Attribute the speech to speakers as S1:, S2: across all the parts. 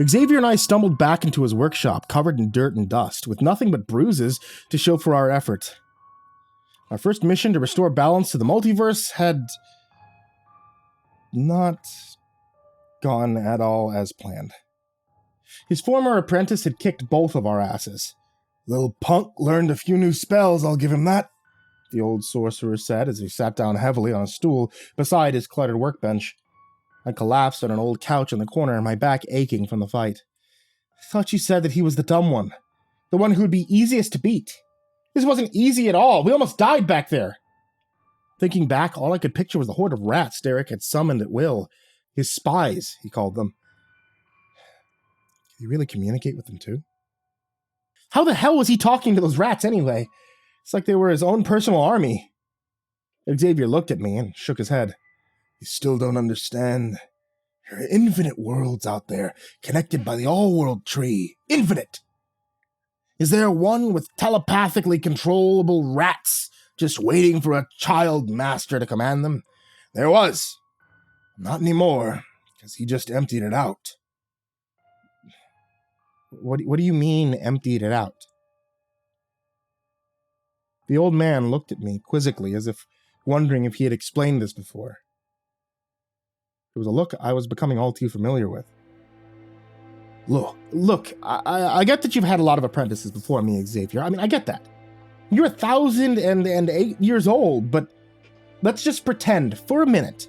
S1: Xavier and I stumbled back into his workshop, covered in dirt and dust, with nothing but bruises to show for our effort. Our first mission to restore balance to the multiverse had not gone at all as planned. His former apprentice had kicked both of our asses. "Little punk learned a few new spells, I'll give him that," the old sorcerer said as he sat down heavily on a stool beside his cluttered workbench. I collapsed on an old couch in the corner, my back aching from the fight. "I thought you said that he was the dumb one. The one who would be easiest to beat. This wasn't easy at all. We almost died back there." Thinking back, all I could picture was the horde of rats Derek had summoned at will. His spies, he called them. Did he really communicate with them too? How the hell was he talking to those rats anyway? It's like they were his own personal army. Xavier looked at me and shook his head. "You still don't understand. There are infinite worlds out there, connected by the all-world tree. Infinite! Is there one with telepathically controllable rats just waiting for a child master to command them? There was. Not anymore, because he just emptied it out." What do you mean, emptied it out? The old man looked at me quizzically, as if wondering if he had explained this before. It was a look I was becoming all too familiar with. Look, I get that you've had a lot of apprentices before me, Xavier. I get that. You're 1,008 years old, but let's just pretend, for a minute,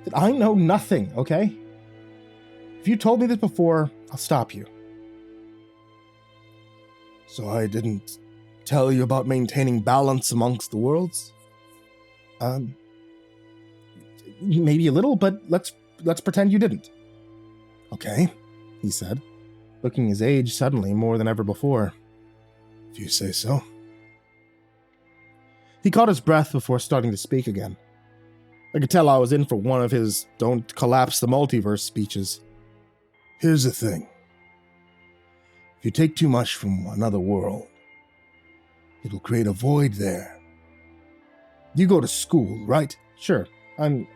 S1: that I know nothing, okay? If you told me this before, I'll stop you. So I didn't tell you about maintaining balance amongst the worlds? Maybe a little, but let's pretend you didn't. Okay, he said, looking his age suddenly more than ever before. If you say so. He caught his breath before starting to speak again. I could tell I was in for one of his "don't collapse the multiverse" speeches. Here's the thing. If you take too much from another world, it'll create a void there. You go to school, right? Sure. When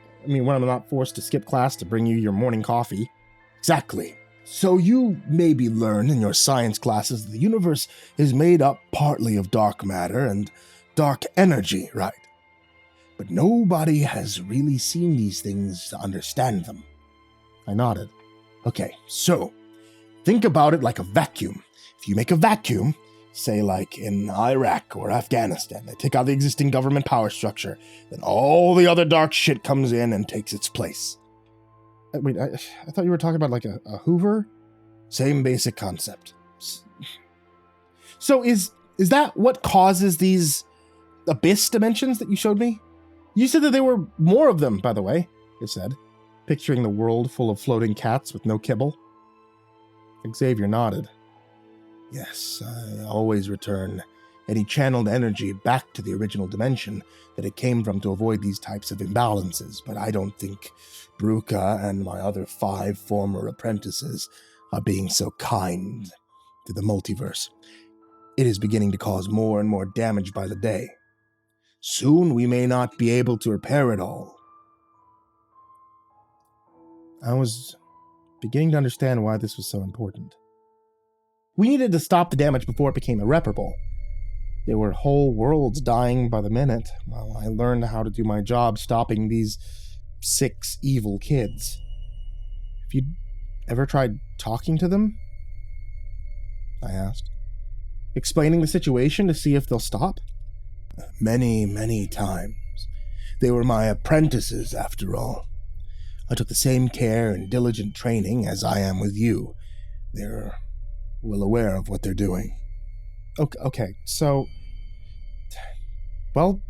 S1: I'm not forced to skip class to bring you your morning coffee. Exactly. So you maybe learn in your science classes that the universe is made up partly of dark matter and dark energy, right? But nobody has really seen these things to understand them. I nodded. Okay, so think about it like a vacuum. If you make a vacuum, say like in Iraq or Afghanistan, they take out the existing government power structure, then all the other dark shit comes in and takes its place. Wait, I thought you were talking about like a Hoover? Same basic concept. So is that what causes these abyss dimensions that you showed me? You said that there were more of them, by the way, he said, picturing the world full of floating cats with no kibble. Xavier nodded. Yes, I always return any channeled energy back to the original dimension that it came from to avoid these types of imbalances, but I don't think Bruca and my other 5 former apprentices are being so kind to the multiverse. It is beginning to cause more and more damage by the day. Soon we may not be able to repair it all. I was beginning to understand why this was so important. We needed to stop the damage before it became irreparable. There were whole worlds dying by the minute while I learned how to do my job stopping these 6 evil kids. Have you ever tried talking to them? I asked. Explaining the situation to see if they'll stop? Many, many times. They were my apprentices, after all. I took the same care and diligent training as I am with you. They're well aware of what they're doing. Okay, so... Well,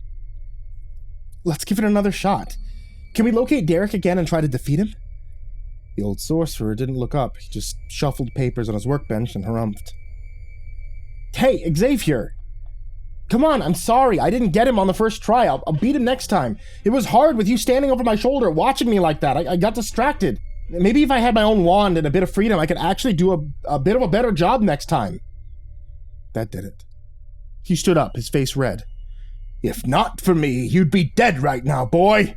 S1: let's give it another shot. Can we locate Derek again and try to defeat him? The old sorcerer didn't look up. He just shuffled papers on his workbench and harumphed. Hey, Xavier! Come on, I'm sorry. I didn't get him on the first try. I'll beat him next time. It was hard with you standing over my shoulder, watching me like that. I got distracted. Maybe if I had my own wand and a bit of freedom, I could actually do a bit of a better job next time. That did it. He stood up, his face red. If not for me, you'd be dead right now, boy.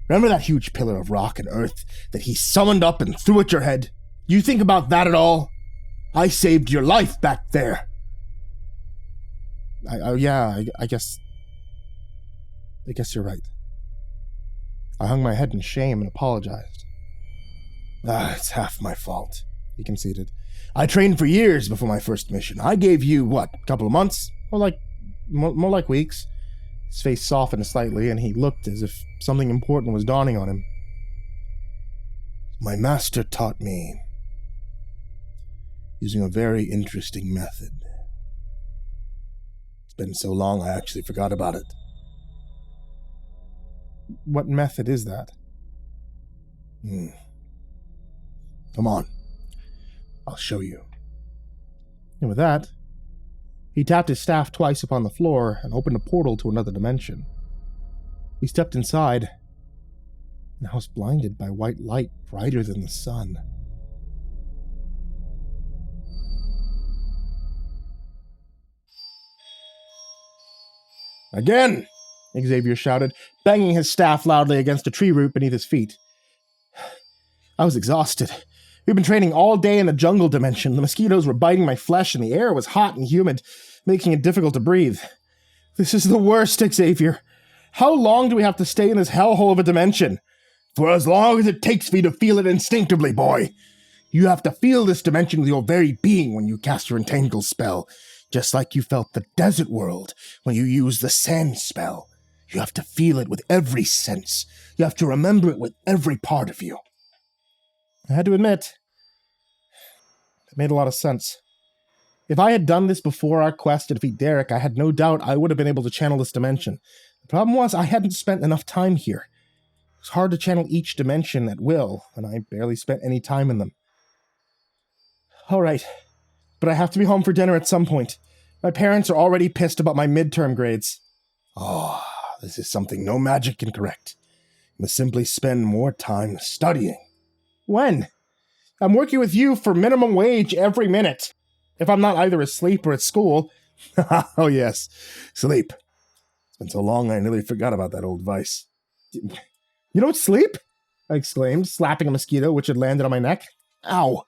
S1: Remember that huge pillar of rock and earth that he summoned up and threw at your head? You think about that at all? I saved your life back there. I guess you're right. I hung my head in shame and apologized. It's half my fault, he conceded. I trained for years before my first mission. I gave you, what, a couple of months? More like weeks. His face softened slightly, and he looked as if something important was dawning on him. My master taught me using a very interesting method. It's been so long I actually forgot about it. What method is that? Come on. I'll show you. And with that, he tapped his staff twice upon the floor and opened a portal to another dimension. We stepped inside, and I was blinded by white light brighter than the sun. Again! Xavier shouted, banging his staff loudly against a tree root beneath his feet. I was exhausted. We'd been training all day in the jungle dimension. The mosquitoes were biting my flesh, and the air was hot and humid, making it difficult to breathe. This is the worst, Xavier. How long do we have to stay in this hellhole of a dimension? For as long as it takes for you to feel it instinctively, boy. You have to feel this dimension with your very being when you cast your entangle spell, just like you felt the desert world when you used the sand spell. You have to feel it with every sense. You have to remember it with every part of you. I had to admit, it made a lot of sense. If I had done this before our quest to defeat Derek, I had no doubt I would have been able to channel this dimension. The problem was I hadn't spent enough time here. It was hard to channel each dimension at will, and I barely spent any time in them. All right, but I have to be home for dinner at some point. My parents are already pissed about my midterm grades. Oh, this is something no magic can correct. You must simply spend more time studying. When? I'm working with you for minimum wage every minute. If I'm not either asleep or at school. Oh yes, sleep. It's been so long I nearly forgot about that old vice. You don't sleep? I exclaimed, slapping a mosquito which had landed on my neck. Ow.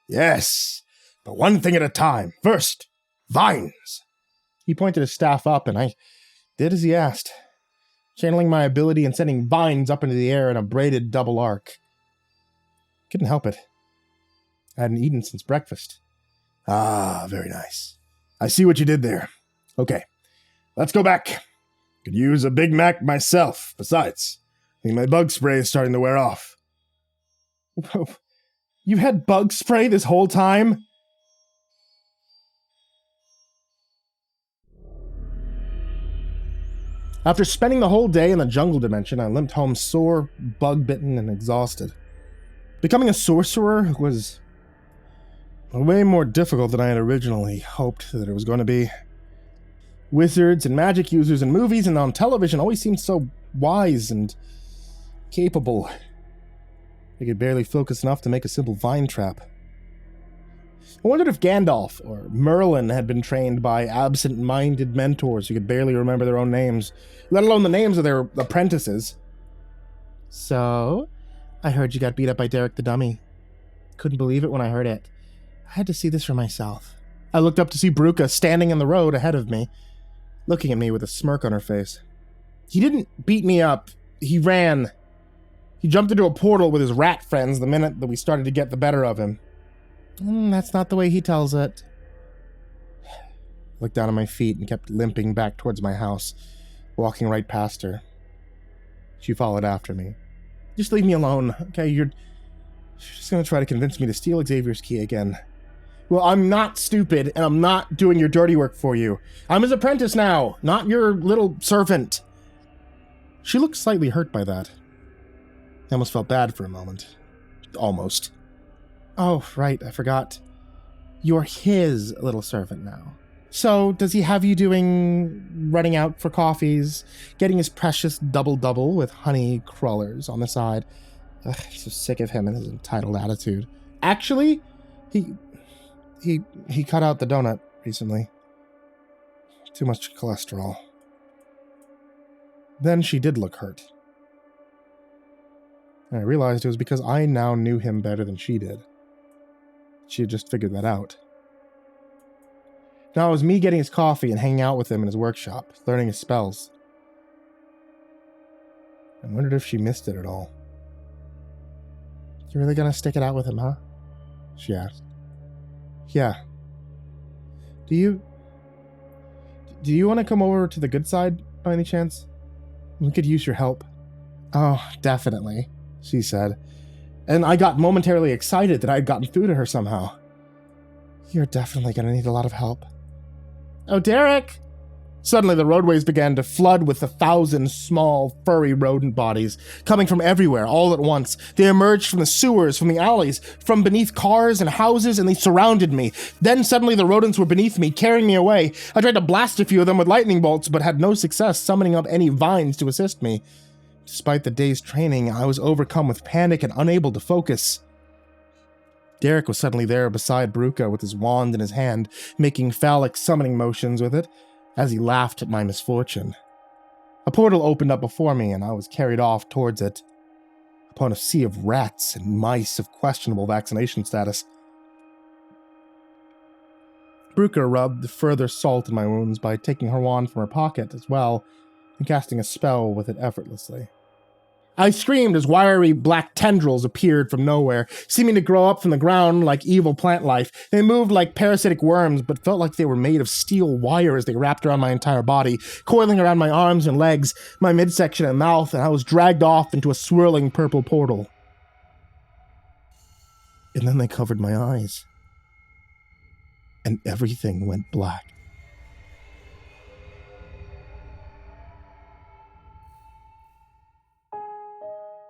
S1: Yes, but one thing at a time. First, vines. He pointed his staff up, and I did as he asked, channeling my ability and sending vines up into the air in a braided double arc. Couldn't help it. I hadn't eaten since breakfast. Ah, very nice. I see what you did there. Okay, let's go back. Could use a Big Mac myself. Besides, I think my bug spray is starting to wear off. You had bug spray this whole time? After spending the whole day in the jungle dimension, I limped home sore, bug-bitten, and exhausted. Becoming a sorcerer was way more difficult than I had originally hoped that it was going to be. Wizards and magic users in movies and on television always seemed so wise and capable. They could barely focus enough to make a simple vine trap. I wondered if Gandalf or Merlin had been trained by absent-minded mentors who could barely remember their own names, let alone the names of their apprentices. So, I heard you got beat up by Derek the Dummy. Couldn't believe it when I heard it. I had to see this for myself. I looked up to see Bruca standing in the road ahead of me, looking at me with a smirk on her face. He didn't beat me up. He ran. He jumped into a portal with his rat friends the minute that we started to get the better of him. That's not the way he tells it. I looked down on my feet and kept limping back towards my house, walking right past her. She followed after me. Just leave me alone, okay? You're just gonna try to convince me to steal Xavier's key again. Well, I'm not stupid, and I'm not doing your dirty work for you. I'm his apprentice now, not your little servant. She looked slightly hurt by that. I almost felt bad for a moment. Almost. Oh, right, I forgot. You're his little servant now. So, does he have you running out for coffees, getting his precious double-double with honey crawlers on the side? Ugh, I'm so sick of him and his entitled attitude. Actually, he cut out the donut recently. Too much cholesterol. Then she did look hurt. And I realized it was because I now knew him better than she did. she had just figured that out. Now it was me getting his coffee and hanging out with him in his workshop, learning his spells. I wondered if she missed it at all. You really gonna stick it out with him, huh? She asked. Yeah. Do you want to come over to the good side by any chance? We could use your help. Oh, definitely, she said. And I got momentarily excited that I had gotten through to her somehow. You're definitely gonna need a lot of help. Oh, Derek! Suddenly the roadways began to flood with 1,000 small, furry rodent bodies, coming from everywhere, all at once. They emerged from the sewers, from the alleys, from beneath cars and houses, and they surrounded me. Then suddenly the rodents were beneath me, carrying me away. I tried to blast a few of them with lightning bolts, but had no success summoning up any vines to assist me. Despite the day's training, I was overcome with panic and unable to focus. Derek was suddenly there beside Baruka with his wand in his hand, making phallic summoning motions with it, as he laughed at my misfortune. A portal opened up before me, and I was carried off towards it, upon a sea of rats and mice of questionable vaccination status. Baruka rubbed further salt in my wounds by taking her wand from her pocket as well, and casting a spell with it effortlessly. I screamed as wiry black tendrils appeared from nowhere, seeming to grow up from the ground like evil plant life. They moved like parasitic worms, but felt like they were made of steel wire as they wrapped around my entire body, coiling around my arms and legs, my midsection and mouth, and I was dragged off into a swirling purple portal. And then they covered my eyes, and everything went black.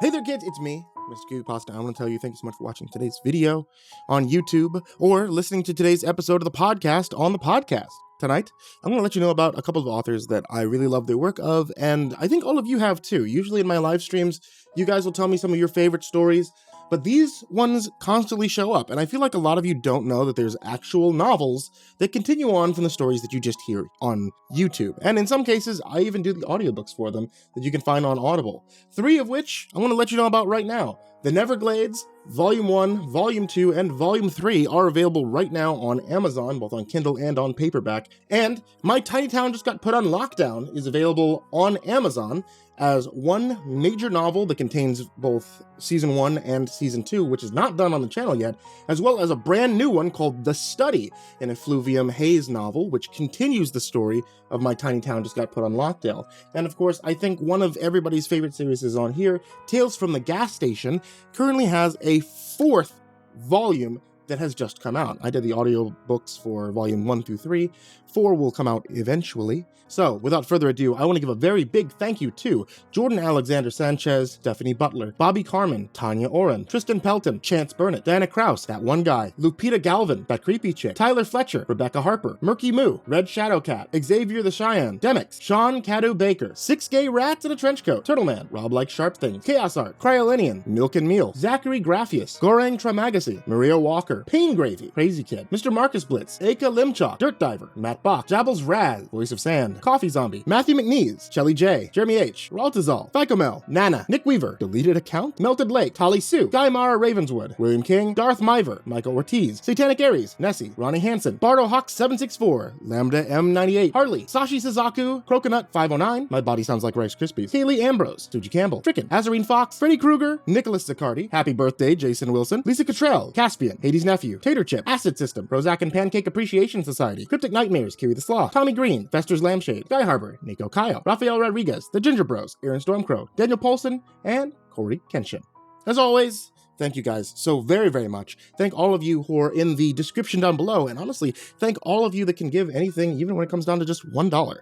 S1: Hey there kids, it's me, MrCreepyPasta. I want to tell you thank you so much for watching today's video on YouTube or listening to today's episode of the podcast on the podcast. Tonight, I'm going to let you know about a couple of authors that I really love their work of, and I think all of you have too. Usually in my live streams, you guys will tell me some of your favorite stories, but these ones constantly show up, and I feel like a lot of you don't know that there's actual novels that continue on from the stories that you just hear on YouTube. And in some cases, I even do the audiobooks for them that you can find on Audible. 3 of which I want to let you know about right now. The Neverglades, Volume 1, Volume 2, and Volume 3 are available right now on Amazon, both on Kindle and on paperback. And My Tiny Town Just Got Put on Lockdown is available on Amazon as one major novel that contains both Season 1 and Season 2, which is not done on the channel yet, as well as a brand new one called The Study, an Effluvium Hayes novel, which continues the story of My Tiny Town Just Got Put on Lockdown. And of course, I think one of everybody's favorite series is on here, Tales from the Gas Station, currently has a 4th volume that has just come out. I did the audiobooks for Volume 1 through 3. 4 will come out eventually. So, without further ado, I want to give a very big thank you to Jordan Alexander Sanchez, Stephanie Butler, Bobby Karman, Tonya Oran, Tristain Pelton, Chance Burnett, Diana Kraus, That One Guy, Lupita Galvan, That Creepy Chick, Tyler Fletcher, Rebecca Harper, MerkyMoo, Red Shadowcat, Xavier the Cheyenne, Demyx, Shawn, Cadieu-baker, 6 Gay Rats in a Trench Coat, Turtleman, Rob Like Sharp Things, KhaosArts, Kryolinian, Milk and Miel, Zachary Graphius, Gorang Tramagasi, Maria Walker, Pain Gravy, Crazy Kid, Mr. Marcus Blitz, Aka Limchalk, Dirt Diver, Matt Bach, Jabbles Raz, Voice of Sand, Coffee Zombie, Matthew McNeese, Shelly J, Jeremy H, Raltazal, Ficomel, Nana, Nick Weaver, Deleted Account, Melted Lake, Holly Sue, Guy Mara Ravenswood, William King, Darth Miver, Michael Ortiz, Satanic Aries, Nessie, Ronnie Hansen, Bardo Hawk 764, Lambda M98, Harley, Sashi Suzaku, Croconut 509, My Body Sounds Like Rice Krispies, Kaylee Ambrose, Suji Campbell, Frickin', Azarine Fox, Freddy Krueger, Nicholas Zaccardi, Happy Birthday Jason Wilson, Lisa Cottrell, Caspian, Hades Nephew, Tater Chip, Acid System, Prozac and Pancake Appreciation Society, Cryptic Nightmares, Kiwi the Sloth, Tommy Green, Fester's Lampshade, Guy Harbor, Nico Kyle, Rafael Rodriguez, The Ginger Bros, Aaron Stormcrow, Daniel Polson, and Corey Kenshin. As always, thank you guys so very, very much. Thank all of you who are in the description down below, and honestly, thank all of you that can give anything, even when it comes down to just $1.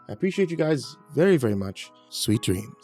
S1: I appreciate you guys very, very much. Sweet dreams.